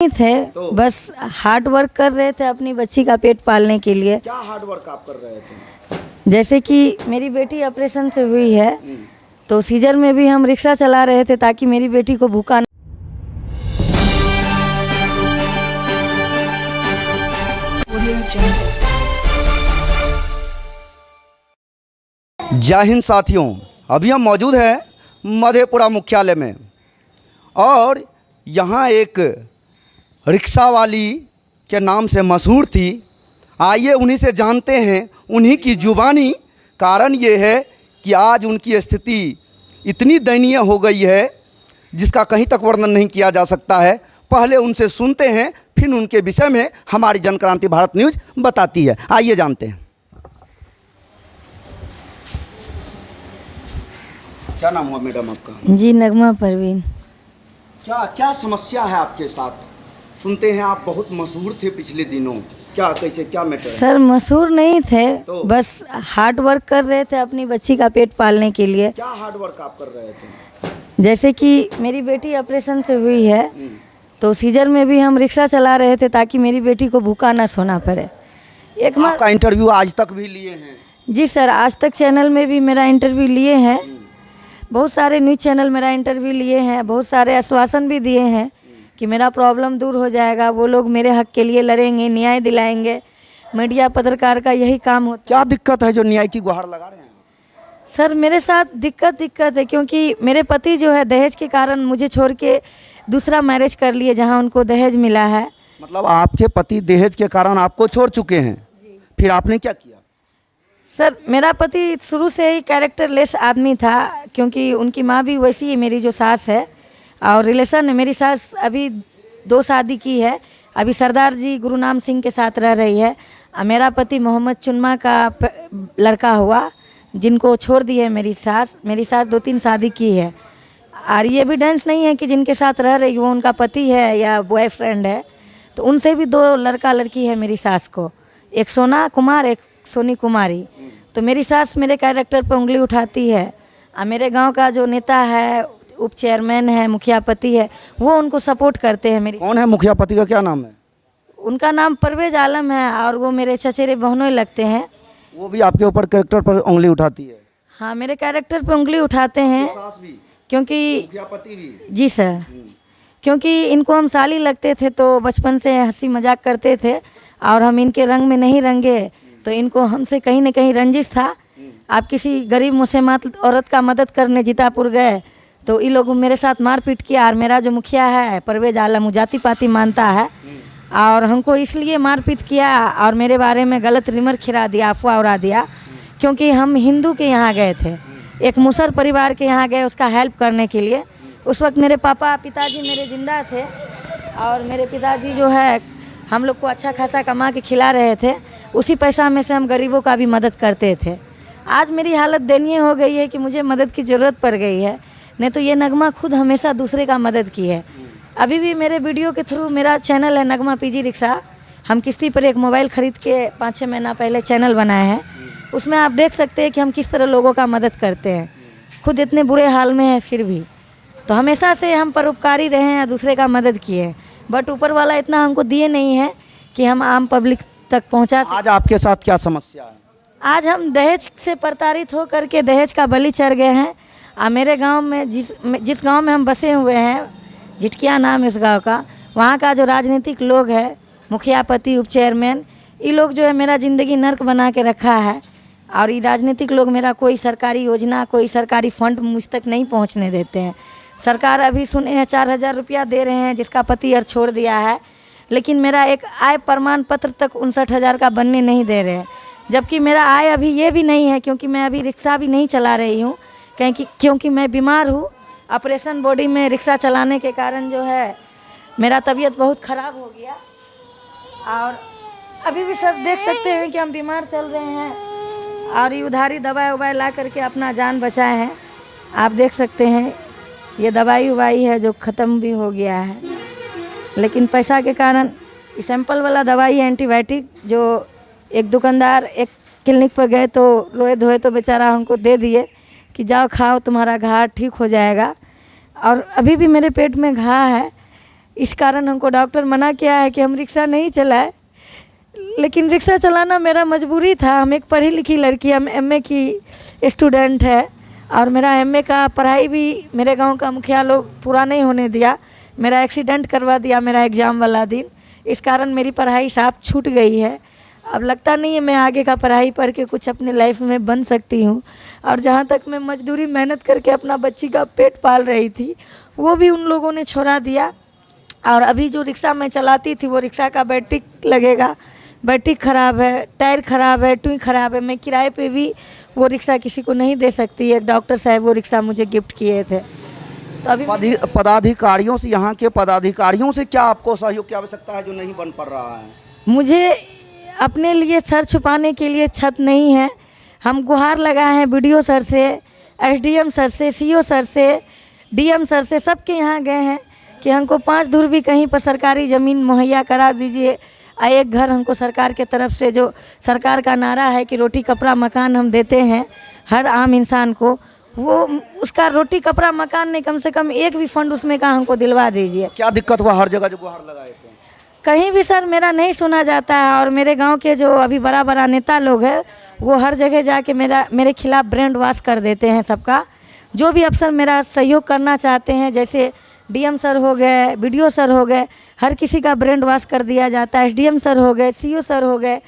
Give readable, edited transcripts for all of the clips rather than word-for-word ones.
थे तो बस हार्ड वर्क कर रहे थे अपनी बच्ची का पेट पालने के लिए। क्या हार्ड वर्क आप कर रहे थे? जैसे कि मेरी बेटी ऑपरेशन से हुई है तो सीजर में भी हम रिक्शा चला रहे थे ताकि मेरी बेटी को भूखा। जय हिंद साथियों, अभी हम मौजूद हैं मधेपुरा मुख्यालय में और यहाँ एक रिक्शा वाली के नाम से मशहूर थी। आइए उन्हीं से जानते हैं, उन्हीं की जुबानी। कारण ये है कि आज उनकी स्थिति इतनी दयनीय हो गई है जिसका कहीं तक वर्णन नहीं किया जा सकता है। पहले उनसे सुनते हैं, फिर उनके विषय में हमारी जनक्रांति भारत न्यूज़ बताती है। आइए जानते हैं। क्या नाम हुआ मैडम आपका? जी, नगमा परवीन। क्या क्या समस्या है आपके साथ? सुनते हैं आप बहुत मशहूर थे पिछले दिनों। क्या कैसे क्या मैटर है? सर, मशहूर नहीं थे तो बस हार्ड वर्क कर रहे थे अपनी बच्ची का पेट पालने के लिए। क्या हार्ड वर्क आप कर रहे थे? जैसे कि मेरी बेटी ऑपरेशन से हुई है तो सीजर में भी हम रिक्शा चला रहे थे ताकि मेरी बेटी को भूखा ना सोना पड़े। आपका इंटरव्यू आज तक भी लिए हैं? जी सर, आज तक चैनल में भी मेरा इंटरव्यू लिए हैं। बहुत सारे न्यूज़ चैनल मेरा इंटरव्यू लिए हैं। बहुत सारे आश्वासन भी दिए हैं कि मेरा प्रॉब्लम दूर हो जाएगा, वो लोग मेरे हक के लिए लड़ेंगे, न्याय दिलाएंगे। मीडिया पत्रकार का यही काम होता है। क्या दिक्कत है जो न्याय की गुहार लगा रहे हैं? सर, मेरे साथ दिक्कत है क्योंकि मेरे पति जो है दहेज के कारण मुझे छोड़ के दूसरा मैरिज कर लिए जहां उनको दहेज मिला है। मतलब आपके पति दहेज के कारण आपको छोड़ चुके हैं? फिर आपने क्या किया? सर, मेरा पति शुरू से ही कैरेक्टर लेस आदमी था क्योंकि उनकी माँ भी वैसी ही मेरी जो सास है। और रिलेशन है, मेरी सास अभी 2 शादी की है। अभी सरदार जी गुरुनाम सिंह के साथ रह रही है। मेरा पति मोहम्मद चुनमा का लड़का हुआ जिनको छोड़ दी है मेरी सास। 2-3 शादी की है और ये एविडेंस नहीं है कि जिनके साथ रह रही वो उनका पति है या बॉयफ्रेंड है। तो उनसे भी 2 लड़का लड़की है मेरी सास को, एक सोना कुमार, एक सोनी कुमारी। तो मेरी सास मेरे कैरेक्टर पर उंगली उठाती है और मेरे गांव का जो नेता है, उप चेयरमैन है, मुखिया पति है, वो उनको सपोर्ट करते हैं। मेरी कौन है मुखिया पति का क्या नाम है? उनका नाम परवेज आलम है और वो मेरे चचेरे बहनों लगते हैं। वो भी आपके ऊपर कैरेक्टर पर उंगली उठाती है? हाँ, मेरे कैरेक्टर पर उंगली उठाते हैं सास भी, क्योंकि मुखिया पति भी? जी सर, क्योंकि इनको हम साली लगते थे तो बचपन से हंसी मजाक करते थे और हम इनके रंग में नहीं रंगे तो इनको हमसे कहीं न कहीं रंजिश था। आप किसी गरीब मुसलमान औरत का मदद करने जीतापुर गए तो ये लोग मेरे साथ मारपीट किया और मेरा जो मुखिया है परवेज आलम वो जाति पाति मानता है और हमको इसलिए मारपीट किया और मेरे बारे में गलत रिमर खिला दिया, अफवाह उड़ा दिया। क्योंकि हम हिंदू के यहाँ गए थे, एक मुसर परिवार के यहाँ गए उसका हेल्प करने के लिए। उस वक्त मेरे पिताजी मेरे ज़िंदा थे और मेरे पिताजी जो है हम लोग को अच्छा खासा कमा के खिला रहे थे। उसी पैसा में से हम गरीबों का भी मदद करते थे। आज मेरी हालत दयनीय हो गई है कि मुझे मदद की ज़रूरत पड़ गई है, नहीं तो ये नगमा खुद हमेशा दूसरे का मदद की है। अभी भी मेरे वीडियो के थ्रू, मेरा चैनल है नगमा पीजी रिक्शा, हम किस्ती पर एक मोबाइल ख़रीद के 5-6 महीना पहले चैनल बनाए हैं। उसमें आप देख सकते हैं कि हम किस तरह लोगों का मदद करते हैं। खुद इतने बुरे हाल में है फिर भी तो हमेशा से हम परोपकारी रहे हैं, दूसरे का मदद किए। बट ऊपर वाला इतना हमको दिए नहीं है कि हम आम पब्लिक तक पहुंचा सकें। आज आपके साथ क्या समस्या है? आज हम दहेज से प्रताड़ित हो करके दहेज का बलि चढ़ गए हैं। मेरे गांव में जिस गांव में हम बसे हुए हैं, झिटकिया नाम है उस गांव का, वहां का जो राजनीतिक लोग है, मुखिया पति, उप चेयरमैन, ये लोग जो है मेरा ज़िंदगी नर्क बना के रखा है। और ये राजनीतिक लोग मेरा कोई सरकारी योजना, कोई सरकारी फंड मुझ तक नहीं पहुँचने देते हैं। सरकार अभी सुने हैं 4,000 रुपया दे रहे हैं जिसका पति और छोड़ दिया है, लेकिन मेरा एक आय प्रमाण पत्र तक 59,000 का बनने नहीं दे रहे हैं। जबकि मेरा आय अभी ये भी नहीं है क्योंकि मैं अभी रिक्शा भी नहीं चला रही हूँ क्योंकि मैं बीमार हूँ। ऑपरेशन बॉडी में रिक्शा चलाने के कारण जो है मेरा तबीयत बहुत ख़राब हो गया और अभी भी सब देख सकते हैं कि हम बीमार चल रहे हैं और ये उधारी दवाई ला करके अपना जान बचाए हैं। आप देख सकते हैं ये दवाई है जो ख़त्म भी हो गया है, लेकिन पैसा के कारण सैंपल वाला दवाई एंटीबायोटिक जो एक दुकानदार एक क्लिनिक पर गए तो रोए धोए तो बेचारा हमको दे दिए कि जाओ खाओ, तुम्हारा घाव ठीक हो जाएगा। और अभी भी मेरे पेट में घाव है, इस कारण हमको डॉक्टर मना किया है कि हम रिक्शा नहीं चलाए, लेकिन रिक्शा चलाना मेरा मजबूरी था। हम एक पढ़ी लिखी लड़की, हम एमए की स्टूडेंट है और मेरा एमए का पढ़ाई भी मेरे गांव का मुखिया लोग पूरा नहीं होने दिया। मेरा एक्सीडेंट करवा दिया मेरा एग्ज़ाम वाला दिन, इस कारण मेरी पढ़ाई साफ छूट गई है। अब लगता नहीं है मैं आगे का पढ़ाई पढ़ के कुछ अपने लाइफ में बन सकती हूँ। और जहाँ तक मैं मजदूरी मेहनत करके अपना बच्ची का पेट पाल रही थी, वो भी उन लोगों ने छोड़ा दिया। और अभी जो रिक्शा मैं चलाती थी वो रिक्शा का बैटरी लगेगा, बैटरी ख़राब है, टायर ख़राब है, टुई ख़राब है। मैं किराए पे भी वो रिक्शा किसी को नहीं दे सकती। एक डॉक्टर साहब वो रिक्शा मुझे गिफ्ट किए थे। तो अभी पदाधिकारियों से, यहाँ के पदाधिकारियों से क्या आपको सहयोग की आवश्यकता है जो नहीं बन पा रहा है? मुझे अपने लिए सर छुपाने के लिए छत नहीं है। हम गुहार लगाए हैं बीडीओ सर से, एसडीएम सर से, सीओ सर से, डीएम सर से, सबके यहाँ गए हैं कि हमको 5 धुर भी कहीं पर सरकारी ज़मीन मुहैया करा दीजिए। एक घर हमको सरकार के तरफ से, जो सरकार का नारा है कि रोटी कपड़ा मकान हम देते हैं हर आम इंसान को, वो उसका रोटी कपड़ा मकान नहीं, कम से कम एक भी फंड उसमें का हमको दिलवा दीजिए। क्या दिक्कत हुआ हर जगह जो गुहार लगाए थे? कहीं भी सर मेरा नहीं सुना जाता है। और मेरे गांव के जो अभी बड़ा बड़ा नेता लोग हैं वो हर जगह जाके मेरे खिलाफ ब्रेन वॉश कर देते हैं सबका। जो भी अफसर मेरा सहयोग करना चाहते हैं, जैसे डीएम सर हो गए, बीडीओ सर हो गए, हर किसी का ब्रेन वॉश कर दिया जाता है। एसडीएम सर हो गए, सीओ सर हो गए,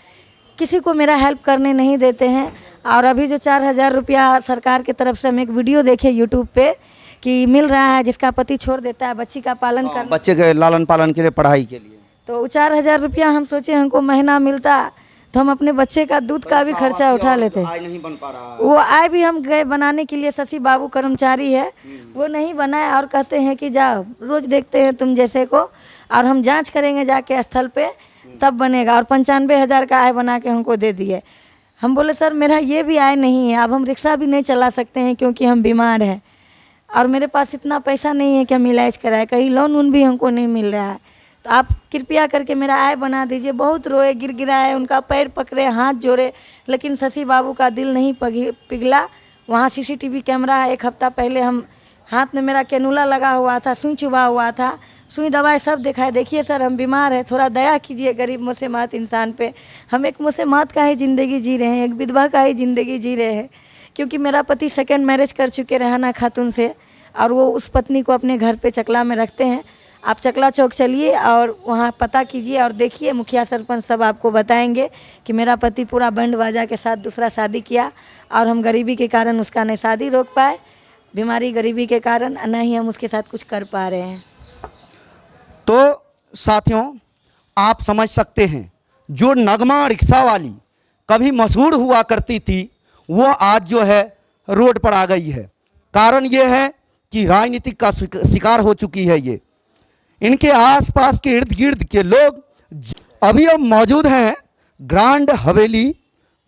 किसी को मेरा हेल्प करने नहीं देते हैं। और अभी जो 4000 रुपया सरकार की तरफ से हम एक वीडियो देखे यूट्यूब पे कि मिल रहा है, जिसका पति छोड़ देता है बच्ची का पालन कर, बच्चे के लालन पालन के लिए, पढ़ाई के लिए, तो 4000 रुपया हम सोचे हमको महीना मिलता तो हम अपने बच्चे का दूध का भी खर्चा उठा लेते। आय नहीं बन पा रहा है। वो आय भी हम गए बनाने के लिए, शशि बाबू कर्मचारी है, वो नहीं बनाए और कहते हैं कि जाओ रोज़ देखते हैं तुम जैसे को, और हम जांच करेंगे जाके स्थल पे तब बनेगा। और 95,000 का आय बना के हमको दे दिए। हम बोले सर मेरा ये भी आय नहीं है, अब हम रिक्शा भी नहीं चला सकते हैं क्योंकि हम बीमार हैं और मेरे पास इतना पैसा नहीं है कि हम इलाज कराएं, कहीं लोन वोन भी हमको नहीं मिल रहा है, तो आप कृपया करके मेरा आय बना दीजिए। बहुत रोए, गिड़गिड़ाए, उनका पैर पकड़े, हाथ जोड़े, लेकिन शशि बाबू का दिल नहीं पिघला। वहाँ सीसीटीवी कैमरा है। 1 हफ्ता पहले हम हाथ में मेरा कैनुला लगा हुआ था, सुई चुभा हुआ था, सुई दवाई सब दिखाए। देखिए सर हम बीमार हैं, थोड़ा दया कीजिए गरीब मुसलमान इंसान पे। हम एक मुसलमान का ही ज़िंदगी जी रहे हैं, एक विधवा का ही ज़िंदगी जी रहे हैं, क्योंकि मेरा पति सेकंड मैरिज कर चुके रेहाना खातून से, और वो उस पत्नी को अपने घर पे चकला में रखते हैं। आप चकला चौक चलिए और वहाँ पता कीजिए और देखिए, मुखिया सरपंच सब आपको बताएंगे कि मेरा पति पूरा बैंड बाजा के साथ दूसरा शादी किया और हम गरीबी के कारण उसका न शादी रोक पाए, बीमारी गरीबी के कारण, न ही हम उसके साथ कुछ कर पा रहे हैं। तो साथियों आप समझ सकते हैं, जो नगमा रिक्शा वाली कभी मशहूर हुआ करती थी वो आज जो है रोड पर आ गई है। कारण ये है कि राजनीतिक का शिकार हो चुकी है ये। इनके आसपास के इर्द गिर्द के लोग अभी अब मौजूद हैं ग्रांड हवेली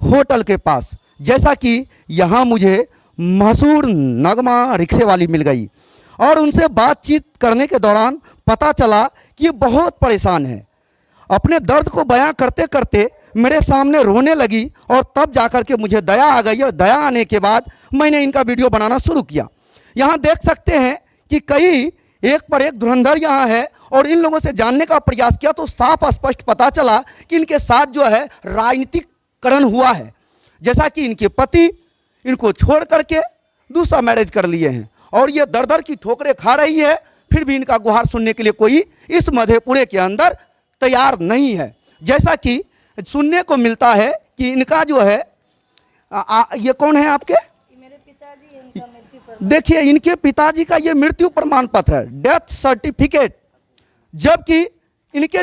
होटल के पास। जैसा कि यहाँ मुझे मशहूर नगमा रिक्शे वाली मिल गई और उनसे बातचीत करने के दौरान पता चला कि ये बहुत परेशान है। अपने दर्द को बयां करते करते मेरे सामने रोने लगी और तब जाकर के मुझे दया आ गई और दया आने के बाद मैंने इनका वीडियो बनाना शुरू किया। यहाँ देख सकते हैं कि कई एक पर एक धुरंधर यहाँ है और इन लोगों से जानने का प्रयास किया तो साफ स्पष्ट पता चला कि इनके साथ जो है राजनीतिकरण हुआ है। जैसा कि इनके पति इनको छोड़ करके दूसरा मैरिज कर लिए हैं और ये दर दर की ठोकरें खा रही है, फिर भी इनका गुहार सुनने के लिए कोई इस मधेपुरे के अंदर तैयार नहीं है। जैसा कि सुनने को मिलता है कि इनका जो है ये कौन है आपके? मेरे पिताजी हैं, इनका मृत्यु प्रमाण। देखिए इनके पिताजी का ये मृत्यु प्रमाण पत्र है, डेथ सर्टिफिकेट, जबकि इनके